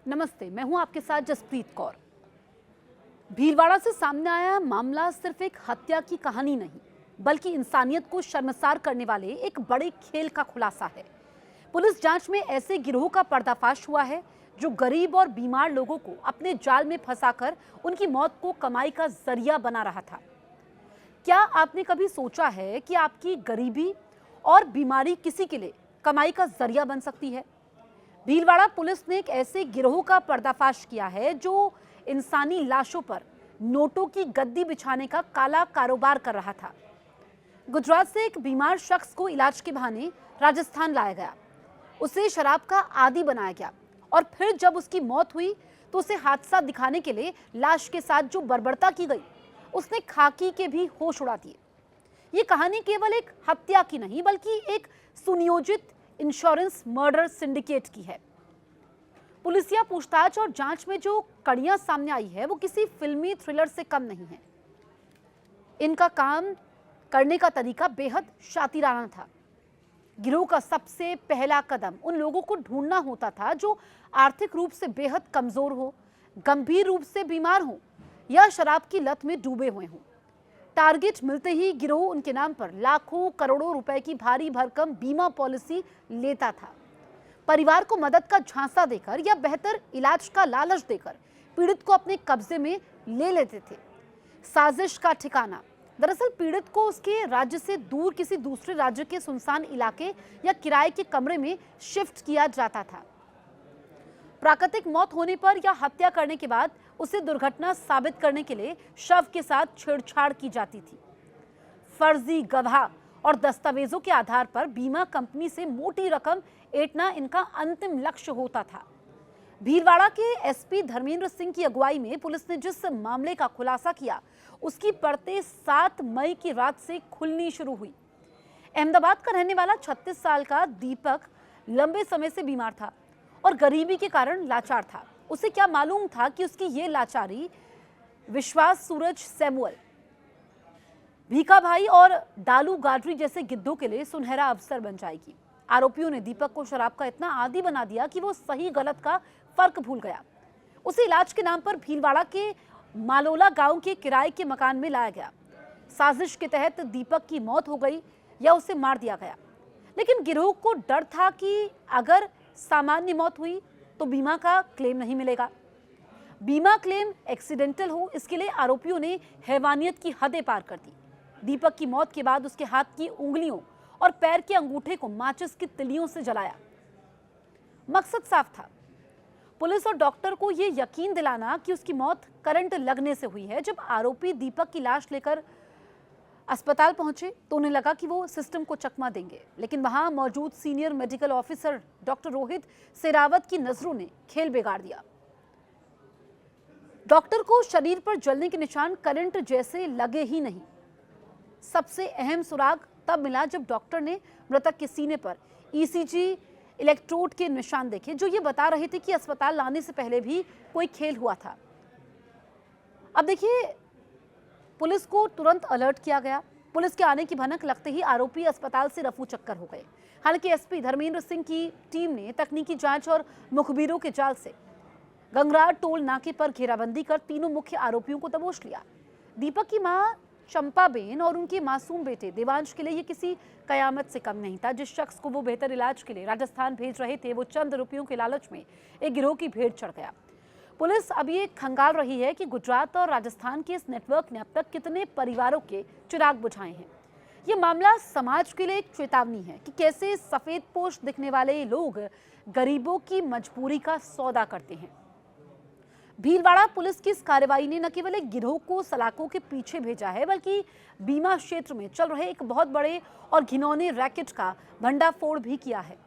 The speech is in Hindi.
नमस्ते, मैं हूं आपके साथ जसप्रीत कौर। भीलवाड़ा से सामने आया मामला सिर्फ एक हत्या की कहानी नहीं, बल्कि इंसानियत को शर्मसार करने वाले एक बड़े खेल का खुलासा है। पुलिस जांच में ऐसे गिरोह का पर्दाफाश हुआ है जो गरीब और बीमार लोगों को अपने जाल में फंसाकर उनकी मौत को कमाई का जरिया बना रहा था। क्या आपने कभी सोचा है कि आपकी गरीबी और बीमारी किसी के लिए कमाई का जरिया बन सकती है? भीलवाड़ा पुलिस ने एक ऐसे गिरोह का पर्दाफाश किया है जो इंसानी लाशों पर नोटों की गद्दी बिछाने का काला कारोबार कर रहा था। गुजरात से एक बीमार शख्स को इलाज के बहाने राजस्थान लाया गया, उसे शराब का आदी बनाया गया और फिर जब उसकी मौत हुई तो उसे हादसा दिखाने के लिए लाश के साथ जो बर्बरता की गई, उसने खाकी के भी होश उड़ा दिए। ये कहानी केवल एक हत्या की नहीं, बल्कि एक सुनियोजित इंश्योरेंस मर्डर सिंडिकेट की है। पुलिसिया पूछताछ और जांच में जो कड़ियां सामने आई है वो किसी फिल्मी थ्रिलर से कम नहीं है। इनका काम करने का तरीका बेहद शातिराना था। गिरोह का सबसे पहला कदम उन लोगों को ढूंढना होता था जो आर्थिक रूप से बेहद कमजोर हो, गंभीर रूप से बीमार हो या शराब की लत में डूबे हुए हों। टारगेट मिलते ही गिरोह उनके नाम पर लाखों करोड़ों रुपए की भारी भरकम बीमा पॉलिसी लेता था। परिवार को मदद का झांसा देकर या बेहतर इलाज का लालच देकर पीड़ित को अपने कब्जे में ले लेते थे। साजिश का ठिकाना दरअसल पीड़ित को उसके राज्य से दूर किसी दूसरे राज्य के सुनसान इलाके या किराए के कमरे में शिफ्ट किया जाता था। प्राकृतिक मौत होने पर या हत्या करने के बाद उसे दुर्घटना साबित करने के लिए शव के साथ छेड़छाड़ की जाती थी। फर्जी गवाह और दस्तावेजों के आधार पर बीमा कंपनी से मोटी रकम ऐंठना इनका अंतिम लक्ष्य होता था। भीलवाड़ा के एसपी धर्मेंद्र सिंह की अगुवाई में पुलिस ने जिस मामले का खुलासा किया, उसकी परतें 7 मई की रात से खुलनी शुरू हुई। अहमदाबाद का रहने वाला 36 साल का दीपक लंबे समय से बीमार था और गरीबी के कारण लाचार था। उसे क्या मालूम था कि उसकी ये लाचारी विश्वास सूरज सैमुअल, भीखा भाई और डालू गाडरी जैसे गिद्धों के लिए सुनहरा अवसर बन जाएगी। आरोपियों ने दीपक को शराब का इतना आदी बना दिया कि वो सही गलत का फर्क भूल गया। उसे इलाज के नाम पर भीलवाड़ा के मालोला गांव के किराए के मकान में लाया गया। साजिश के तहत दीपक की मौत हो गई या उसे मार दिया गया, लेकिन गिरोह को डर था कि अगर सामान्य मौत हुई तो बीमा का क्लेम नहीं मिलेगा। बीमा क्लेम एक्सीडेंटल हो, इसके लिए आरोपियों ने हैवानियत की हदें पार कर दी। दीपक की मौत के बाद उसके हाथ की उंगलियों और पैर के अंगूठे को माचिस की तिलियों से जलाया। मकसद साफ था, पुलिस और डॉक्टर को यह यकीन दिलाना कि उसकी मौत करंट लगने से हुई है। जब आरोपी दीपक की लाश लेकर अस्पताल पहुंचे तो उन्हें लगा कि वो सिस्टम को चकमा देंगे, लेकिन वहां मौजूद senior medical officer doctor Rohit Sehrawat की नजरों ने खेल बिगाड़ दिया। डॉक्टर को शरीर पर जलने के निशान करंट जैसे लगे ही नहीं। सबसे अहम सुराग तब मिला जब डॉक्टर ने मृतक के सीने पर ईसीजी इलेक्ट्रोड के निशान देखे, जो ये बता रहे थे कि अस्पताल लाने से पहले भी कोई खेल हुआ था। अब देखिए, पुलिस को तुरंत अलर्ट किया गया। पुलिस के आने की भनक लगते ही आरोपी अस्पताल से रफू चक्कर हो गए। हालांकि एसपी धर्मेंद्र सिंह की टीम ने तकनीकी जांच और मुखबिरों के जाल से गंगरार टोल नाके पर घेराबंदी कर तीनों मुख्य आरोपियों को दबोच लिया। दीपक की मां चंपाबेन और उनके मासूम बेटे देवांश के लिए ये किसी कयामत से कम नहीं था। जिस शख्स को वो बेहतर इलाज के लिए राजस्थान भेज रहे थे, वो चंद रुपयों के लालच में एक गिरोह की भेंट चढ़ गया। पुलिस अब ये खंगाल रही है कि गुजरात और राजस्थान के इस नेटवर्क ने अब तक कितने परिवारों के चिराग बुझाए हैं। ये मामला समाज के लिए एक चेतावनी है कि कैसे सफेद पोश दिखने वाले लोग गरीबों की मजबूरी का सौदा करते हैं। भीलवाड़ा पुलिस की इस कार्रवाई ने न केवल एक गिरोह को सलाखों के पीछे भेजा है, बल्कि बीमा क्षेत्र में चल रहे एक बहुत बड़े और घिनौने रैकेट का भंडाफोड़ भी किया है।